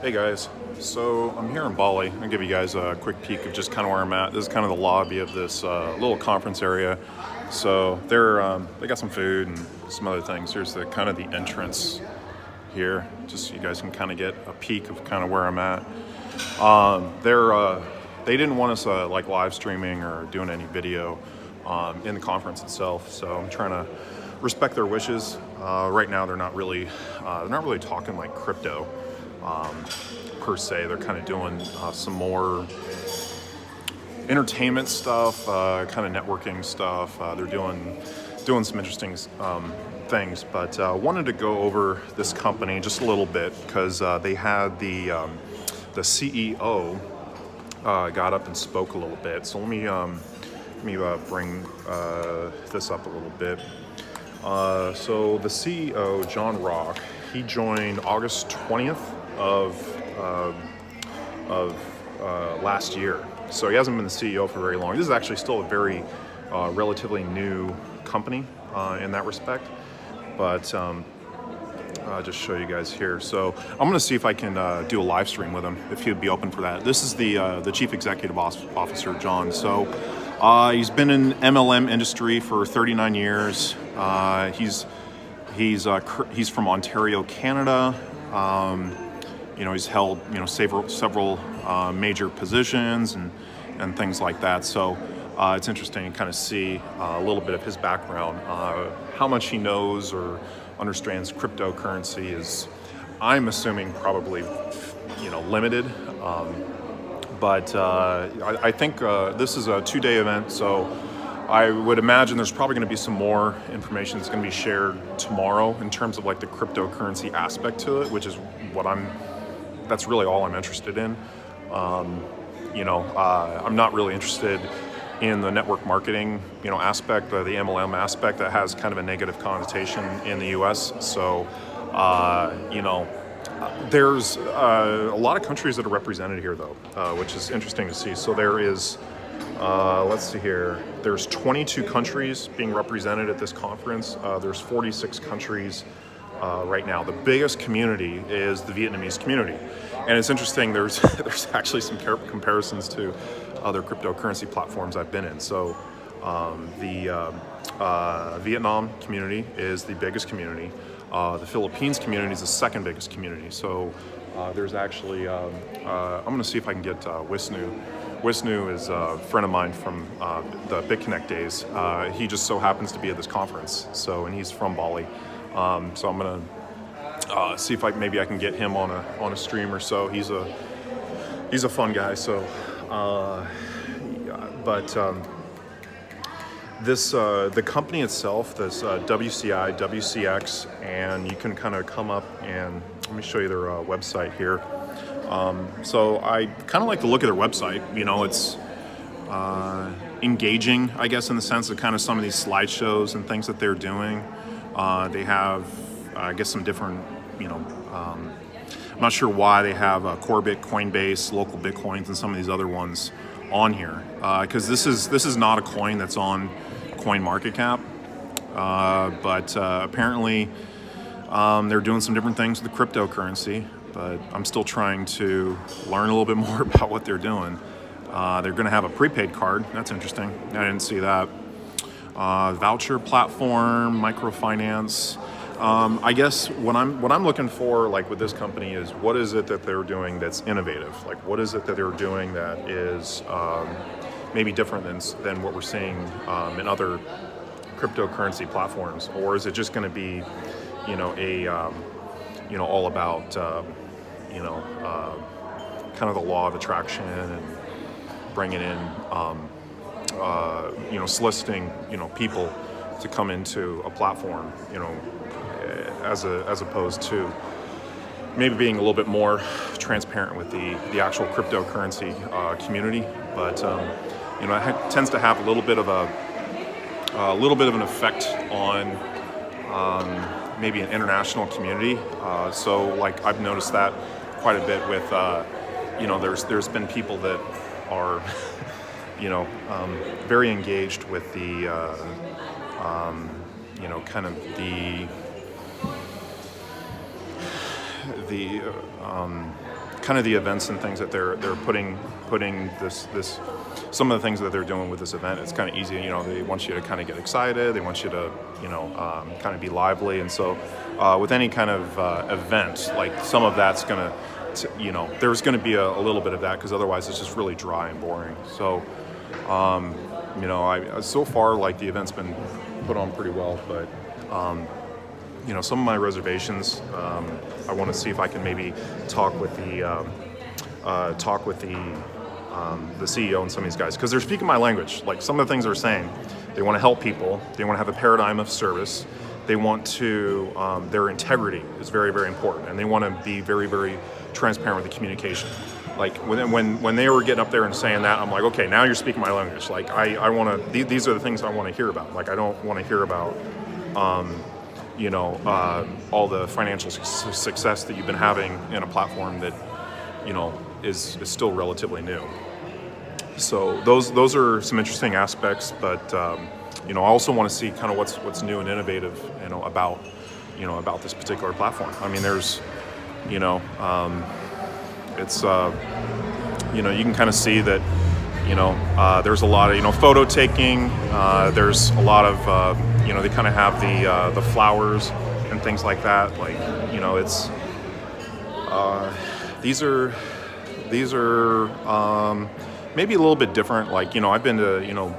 Hey guys, so I'm here in Bali. I'll give you guys a quick peek of just kind of where I'm at. This is kind of the lobby of this little conference area. So they got some food and some other things. Here's the kind of the entrance here, just so you guys can kind of get a peek of kind of where I'm at. They didn't want us like live streaming or doing any video in the conference itself, so I'm trying to respect their wishes. Right now they're not really talking like crypto per se. They're kind of doing some more entertainment stuff, kind of networking stuff. They're doing some interesting things, but wanted to go over this company just a little bit because they had the CEO got up and spoke a little bit. So let me bring this up a little bit. So the CEO, John Rock, he joined August 20th of last year. So he hasn't been the CEO for very long. This is actually still a very relatively new company in that respect. But I'll just show you guys here. So I'm going to see if I can do a live stream with him, if he'd be open for that. This is the Chief Executive Officer, John. So he's been in MLM industry for 39 years. He's from Ontario, Canada. He's held several major positions and things like that. So it's interesting to kind of see a little bit of his background. How much he knows or understands cryptocurrency is, I'm assuming, probably limited. But I think this is a 2-day event, so I would imagine there's probably going to be some more information that's going to be shared tomorrow in terms of like the cryptocurrency aspect to it, which is that's really all I'm interested in. I'm not really interested in the network marketing, aspect, the MLM aspect that has kind of a negative connotation in the U.S. So, there's a lot of countries that are represented here, though, which is interesting to see. So there is, let's see here, there's 22 countries being represented at this conference. There's 46 countries right now. The biggest community is the Vietnamese community. And it's interesting, there's actually some comparisons to other cryptocurrency platforms I've been in. So the Vietnam community is the biggest community. The Philippines community is the second biggest community. So there's actually, I'm gonna see if I can get Wisnu. Wisnu is a friend of mine from the BitConnect days. He just so happens to be at this conference. So, and he's from Bali. So I'm gonna see if maybe I can get him on a stream or so. He's a fun guy. So, the company itself, this WCI, WCX, and you can kind of come up and let me show you their website here. So I kind of like to look at their website. It's engaging, I guess, in the sense of kind of some of these slideshows and things that they're doing. They have, I guess, some different, I'm not sure why they have Corebit, Coinbase, local Bitcoins, and some of these other ones on here, because this is not a coin that's on CoinMarketCap, but apparently they're doing some different things with the cryptocurrency. But I'm still trying to learn a little bit more about what they're doing. They're going to have a prepaid card. That's interesting. I didn't see that. Voucher platform, microfinance. I guess what I'm looking for, like with this company, is what is it that they're doing that's innovative? Like what is it that they're doing that is maybe different than what we're seeing in other cryptocurrency platforms, or is it just going to be, all about kind of the law of attraction and bringing in, soliciting, people to come into a platform, as opposed to maybe being a little bit more transparent with the actual cryptocurrency community. But it tends to have a little bit of an effect on maybe an international community. So like I've noticed that quite a bit with there's been people that are very engaged with the kind of the kind of the events and things that they're putting this some of the things that they're doing with this event. It's kind of easy, you know, they want you to kind of get excited, they want you to, you know, kind of be lively. And so with any kind of event, like some of that's gonna, you know, there's gonna be a little bit of that, because otherwise it's just really dry and boring. So you know, so far, like, the event's been put on pretty well, but you know, some of my reservations, I want to see if I can maybe talk with the CEO and some of these guys, because they're speaking my language. Like, some of the things they're saying, they want to help people, they want to have a paradigm of service, they want to, their integrity is very, very important, and they want to be very, very transparent with the communication. Like, when they were getting up there and saying that, I'm like, okay, now you're speaking my language. Like, I want to, these are the things I want to hear about. Like, I don't want to hear about, you know, all the financial success that you've been having in a platform that, you know, is still relatively new. So those are some interesting aspects, but you know, I also want to see kind of what's new and innovative, you know, about this particular platform. I mean, there's, you know, it's you know, you can kind of see that, you know, there's a lot of, you know, photo taking. There's a lot of you know, they kind of have the flowers and things like that. Like, you know, it's these are maybe a little bit different. Like, you know, I've been to, you know,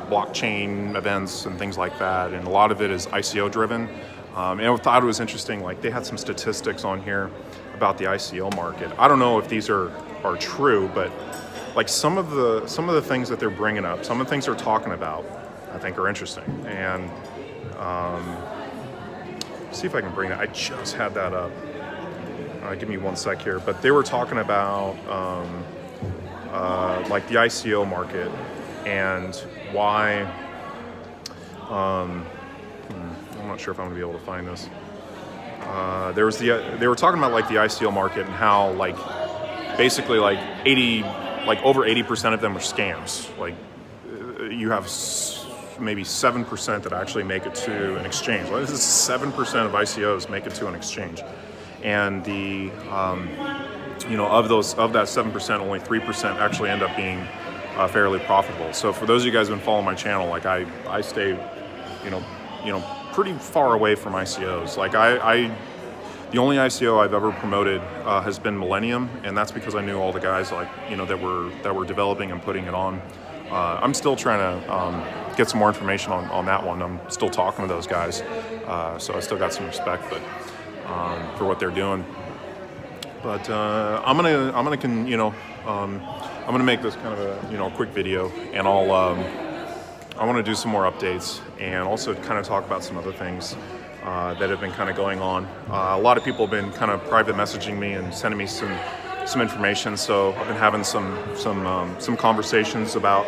blockchain events and things like that, and a lot of it is ICO driven. And I thought it was interesting, like, they had some statistics on here about the ICO market. I don't know if these are true, but like some of the things that they're bringing up, some of the things they're talking about, I think are interesting. And see if I can bring that. I just had that up. Give me one sec here. But they were talking about like the ICO market and why. I'm not sure if I'm gonna be able to find this. They were talking about like the ICO market and how, like, basically like over 80% of them are scams. Like, you have maybe 7% that actually make it to an exchange. Well, this is 7% of ICOs make it to an exchange, and the you know, of that 7%, only 3% actually end up being fairly profitable. So for those of you guys who've been following my channel, like, I stay, you know, pretty far away from ICOs. Like, the only ICO I've ever promoted has been Millennium, and that's because I knew all the guys, like, you know, that were developing and putting it on. I'm still trying to get some more information on that one. I'm still talking to those guys, so I still got some respect, but for what they're doing. But I'm gonna make this kind of a, you know, quick video, and I want to do some more updates and also kind of talk about some other things that have been kind of going on. A lot of people have been kind of private messaging me and sending me some information, so I've been having some conversations about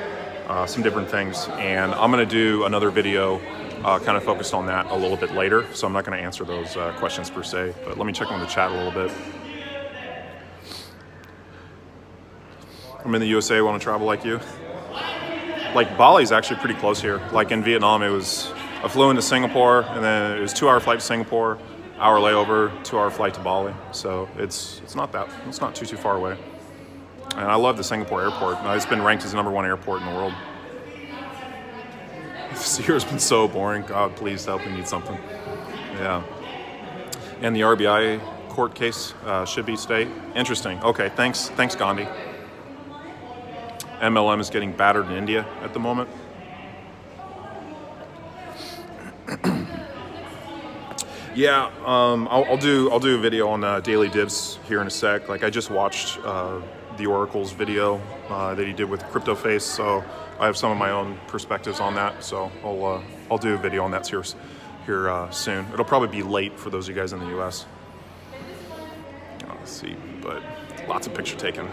some different things, and I'm going to do another video kind of focused on that a little bit later. So I'm not going to answer those questions per se, but let me check on the chat a little bit. I'm in the USA, want to travel like you. Like, Bali's actually pretty close here. Like, in Vietnam, I flew into Singapore, and then it was 2-hour flight to Singapore, hour layover, 2-hour flight to Bali. So it's not too far away. And I love the Singapore airport. It's been ranked as the #1 airport in the world. This year's been so boring. God, please help me, need something. Yeah. And the RBI court case should be stayed. Interesting. Okay, thanks Gandhi. MLM is getting battered in India at the moment. Yeah, I'll do a video on Daily Dibs here in a sec. Like, I just watched the Oracle's video that he did with CryptoFace, so I have some of my own perspectives on that. So I'll do a video on that here soon. It'll probably be late for those of you guys in the US. Let's see, but lots of picture taken.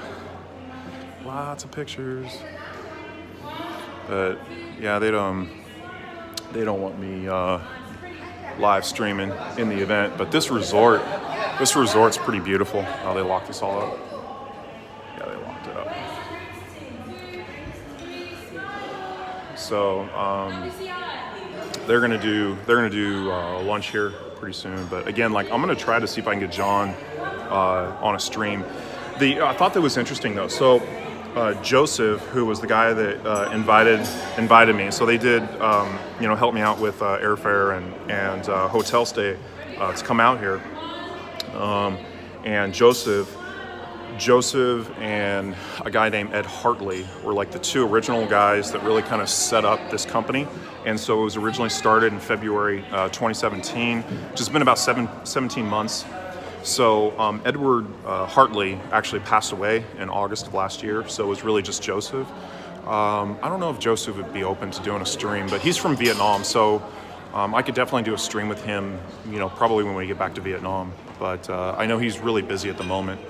Lots of pictures. But yeah, they don't want me live streaming in the event. But this resort's pretty beautiful. Oh, they locked this all up. Yeah, they locked it up. So they're gonna do lunch here pretty soon. But again, like, I'm gonna try to see if I can get John on a stream. I thought that was interesting though. So Joseph, who was the guy that invited me, so they did help me out with airfare and hotel stay to come out here. And Joseph and a guy named Ed Hartley were like the two original guys that really kind of set up this company. And so it was originally started in February 2017, which has been about 17 months. So Edward Hartley actually passed away in August of last year, so it was really just Joseph. I don't know if Joseph would be open to doing a stream, but he's from Vietnam, so I could definitely do a stream with him, probably when we get back to Vietnam. But I know he's really busy at the moment,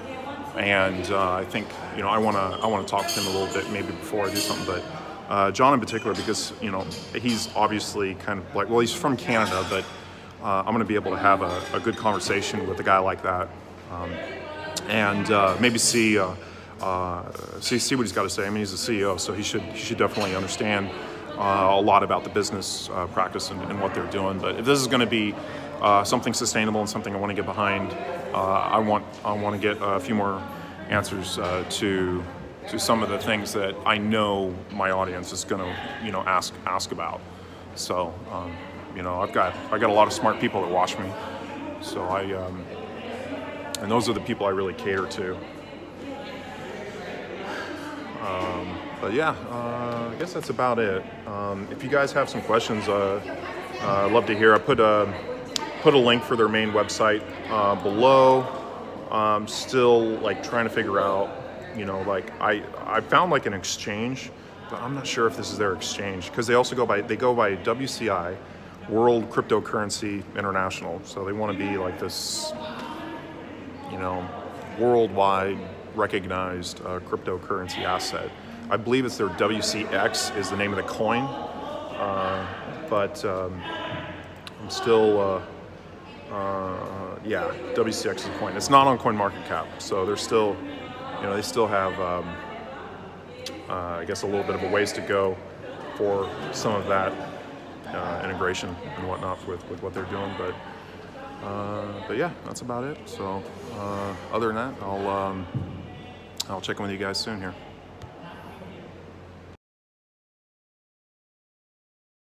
and I think I want to talk to him a little bit maybe before I do something. But John in particular, because he's obviously kind of like, well, he's from Canada, but I'm going to be able to have a good conversation with a guy like that, and maybe see what he's got to say. I mean, he's the CEO, so he should definitely understand a lot about the business practice and what they're doing. But if this is going to be something sustainable and something I want to get behind, I want to get a few more answers to some of the things that I know my audience is going to ask about. So. I've got a lot of smart people that watch me, so and those are the people I really cater to. But yeah, I guess that's about it. If you guys have some questions, I'd love to hear. I put a link for their main website below. I'm still like trying to figure out, I found like an exchange, but I'm not sure if this is their exchange, because they also go by WCI. World Cryptocurrency International, so they want to be like this, worldwide recognized cryptocurrency asset. I believe it's their WCX is the name of the coin, but I'm still, WCX is the coin. It's not on CoinMarketCap, so they're still, they still have, I guess, a little bit of a ways to go for some of that. Integration and whatnot with what they're doing, but yeah, that's about it. So other than that, I'll check in with you guys soon here.